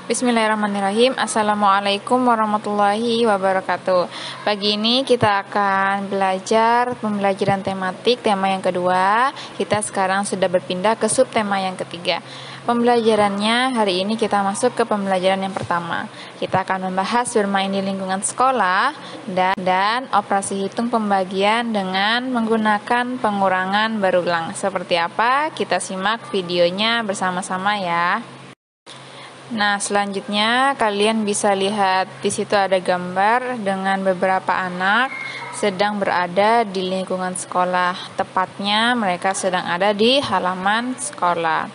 Bismillahirrahmanirrahim. Assalamualaikum warahmatullahi wabarakatuh. Pagi ini kita akan belajar pembelajaran tematik, tema yang kedua. Kita sekarang sudah berpindah ke subtema yang ketiga. Pembelajarannya hari ini kita masuk ke pembelajaran yang pertama. Kita akan membahas bermain di lingkungan sekolah dan operasi hitung pembagian dengan menggunakan pengurangan berulang. Seperti apa? Kita simak videonya bersama-sama ya. Nah, selanjutnya kalian bisa lihat di situ ada gambar dengan beberapa anak sedang berada di lingkungan sekolah. Tepatnya mereka sedang ada di halaman sekolah.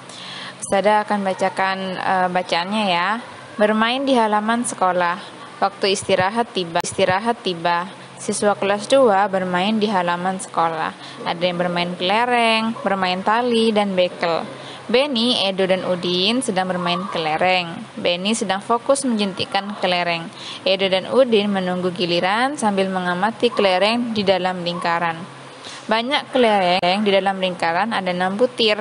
Ustazah akan bacakan bacaannya ya. Bermain di halaman sekolah. Waktu istirahat tiba. Siswa kelas 2 bermain di halaman sekolah. Ada yang bermain kelereng, bermain tali, dan bekel. Benny, Edo, dan Udin sedang bermain kelereng. Benny sedang fokus menjentikkan kelereng. Edo dan Udin menunggu giliran sambil mengamati kelereng di dalam lingkaran. Banyak kelereng di dalam lingkaran, ada 6 butir.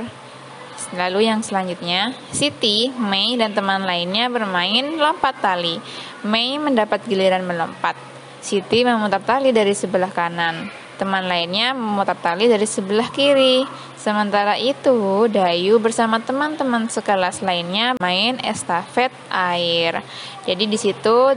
Lalu yang selanjutnya, Siti, Mei, dan teman lainnya bermain lompat tali. Mei mendapat giliran melompat. Siti memutar tali dari sebelah kanan. Teman lainnya memutar tali dari sebelah kiri. Sementara itu, Dayu bersama teman-teman sekelas lainnya main estafet air. Jadi di situ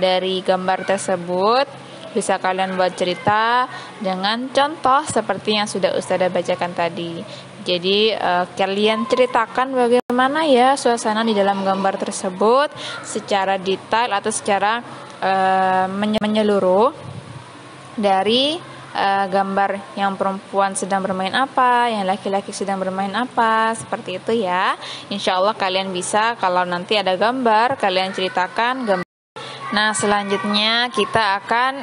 dari gambar tersebut bisa kalian buat cerita dengan contoh seperti yang sudah Ustazah bacakan tadi. Jadi kalian ceritakan bagaimana ya suasana di dalam gambar tersebut secara detail atau secara menyeluruh dari gambar yang perempuan sedang bermain apa, yang laki-laki sedang bermain apa, seperti itu ya. Insya Allah kalian bisa, kalau nanti ada gambar, kalian ceritakan gambar. Nah, selanjutnya kita akan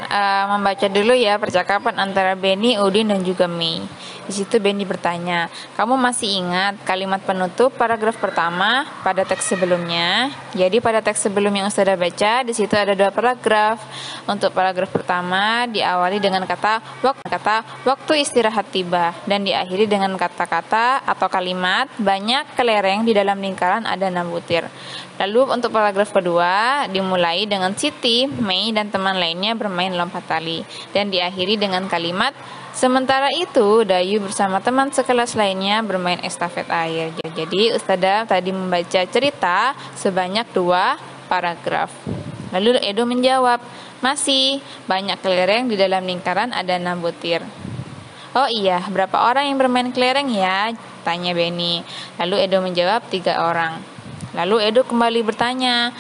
membaca dulu ya percakapan antara Benny, Udin, dan juga Mei. Di situ Benny bertanya, kamu masih ingat kalimat penutup paragraf pertama pada teks sebelumnya? Jadi pada teks sebelum yang Ustazah baca, di situ ada 2 paragraf. Untuk paragraf pertama diawali dengan kata waktu istirahat tiba dan diakhiri dengan kata-kata atau kalimat banyak kelereng di dalam lingkaran ada 6 butir. Lalu untuk paragraf kedua dimulai dengan Siti, Mei, dan teman lainnya bermain lompat tali dan diakhiri dengan kalimat sementara itu Dayu bersama teman sekelas lainnya bermain estafet air. Jadi Ustazah tadi membaca cerita sebanyak 2 paragraf. Lalu Edo menjawab, masih banyak kelereng di dalam lingkaran ada 6 butir. Oh iya, berapa orang yang bermain kelereng ya? Tanya Benny. Lalu Edo menjawab 3 orang. Lalu Edo kembali bertanya,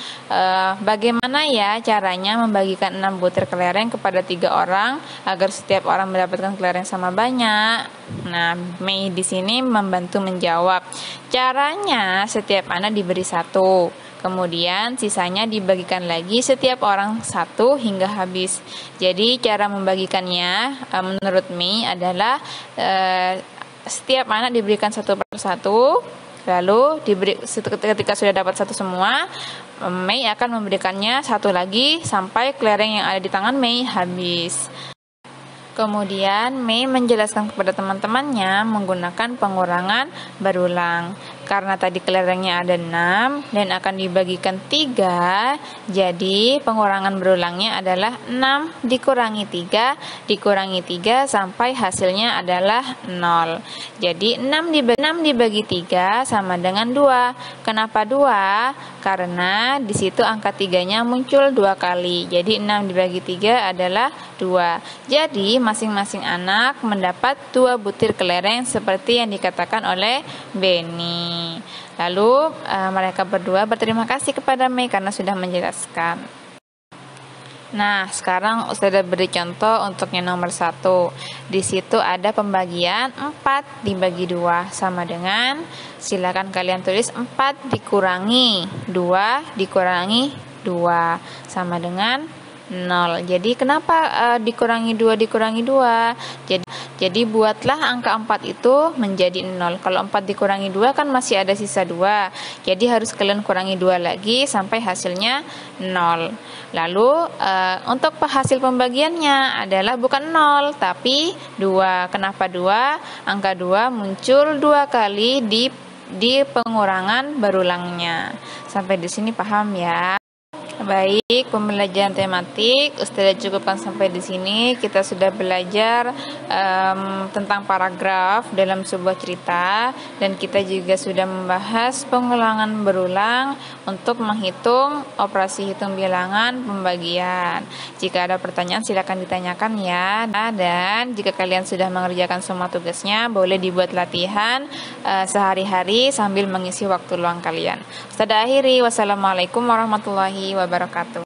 bagaimana ya caranya membagikan 6 butir kelereng kepada 3 orang agar setiap orang mendapatkan kelereng sama banyak? Nah, Mei di sini membantu menjawab. Caranya setiap anak diberi 1. Kemudian sisanya dibagikan lagi setiap orang 1 hingga habis. Jadi cara membagikannya menurut Mei adalah setiap anak diberikan 1 per 1. Lalu ketika sudah dapat 1 semua, Mei akan memberikannya 1 lagi sampai kelereng yang ada di tangan Mei habis. Kemudian Mei menjelaskan kepada teman-temannya menggunakan pengurangan berulang. Karena tadi kelerengnya ada 6 dan akan dibagikan 3, jadi pengurangan berulangnya adalah 6 dikurangi 3 sampai hasilnya adalah 0. Jadi 6 dibagi 3 sama dengan 2. Kenapa 2? Karena di situ angka 3-nya muncul 2 kali. Jadi 6 dibagi 3 adalah 2. Jadi masing-masing anak mendapat 2 butir kelereng seperti yang dikatakan oleh Benny. Lalu mereka berdua berterima kasih kepada Mei karena sudah menjelaskan. Nah, sekarang Ustazah beri contoh untuk yang nomor 1. Di situ ada pembagian 4 dibagi 2 sama dengan, silakan kalian tulis 4 dikurangi 2 dikurangi 2 sama dengan 0. Jadi kenapa dikurangi 2 dikurangi 2? Jadi buatlah angka 4 itu menjadi 0. Kalau 4 dikurangi 2 kan masih ada sisa 2. Jadi harus kalian kurangi 2 lagi sampai hasilnya 0. Lalu untuk hasil pembagiannya adalah bukan 0 tapi 2. Kenapa 2? Angka 2 muncul 2 kali di di pengurangan berulangnya. Sampai di sini paham ya? Baik, pembelajaran tematik Ustazah cukupkan sampai di sini. Kita sudah belajar tentang paragraf dalam sebuah cerita, dan kita juga sudah membahas pengulangan berulang untuk menghitung operasi hitung bilangan pembagian. Jika ada pertanyaan silakan ditanyakan ya. Dan jika kalian sudah mengerjakan semua tugasnya, boleh dibuat latihan sehari-hari sambil mengisi waktu luang kalian. Ustazah akhiri, wassalamualaikum warahmatullahi wabarakatuh.